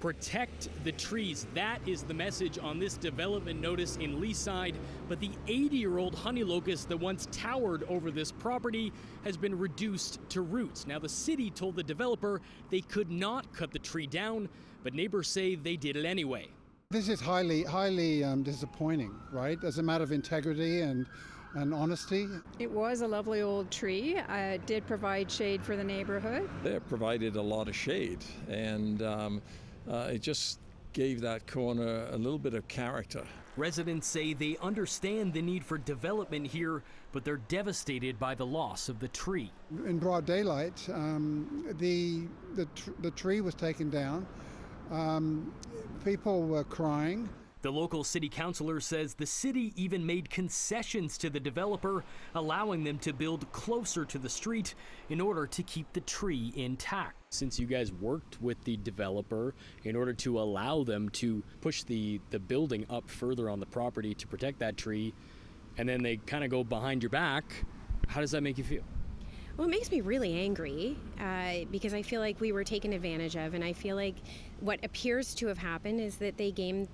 Protect the trees. That is the message on this development notice in Leaside. But the 80-year-old honey locust that once towered over this property has been reduced to roots. Now, the city told the developer they could not cut the tree down, but neighbors say they did it anyway. This is highly disappointing, right? As a matter of integrity and honesty. It was a lovely old tree. It did provide shade for the neighborhood. It provided a lot of shade, and it just gave that corner a little bit of character. Residents say they understand the need for development here, but they're devastated by the loss of the tree. In broad daylight, the tree was taken down. People were crying. The local city councillor says the city even made concessions to the developer, allowing them to build closer to the street in order to keep the tree intact. Since you guys worked with the developer in order to allow them to push the building up further on the property to protect that tree, and then they kind of go behind your back, how does that make you feel? Well, it makes me really angry because I feel like we were taken advantage of, and I feel like what appears to have happened is that they gamed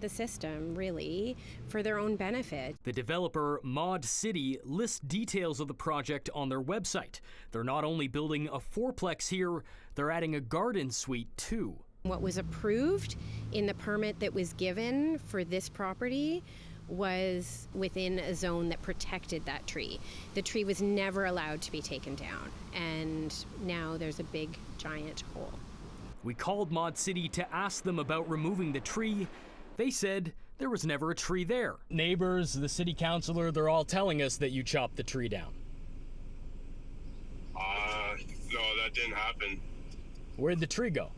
the system, really, for their own benefit. The developer, Mod City, lists details of the project on their website. They're not only building a fourplex here, they're adding a garden suite too. What was approved in the permit that was given for this property was within a zone that protected that tree. The tree was never allowed to be taken down, and now there's a big, giant hole. We called Mod City to ask them about removing the tree. They said there was never a tree there. Neighbors, the city councillor, they're all telling us that you chopped the tree down. No, that didn't happen. Where'd the tree go?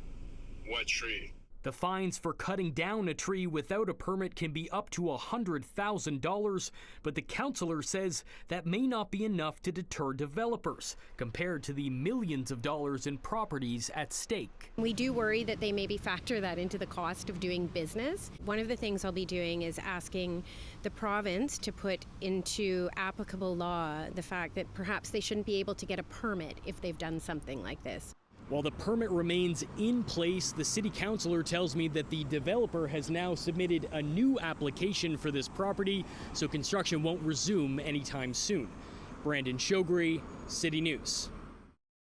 What tree? The fines for cutting down a tree without a permit can be up to $100,000, but the councillor says that may not be enough to deter developers, compared to the millions of dollars in properties at stake. We do worry that they maybe factor that into the cost of doing business. One of the things I'll be doing is asking the province to put into applicable law the fact that perhaps they shouldn't be able to get a permit if they've done something like this. While the permit remains in place, the city councillor tells me that the developer has now submitted a new application for this property, so construction won't resume anytime soon. Brandon Choghri, City News.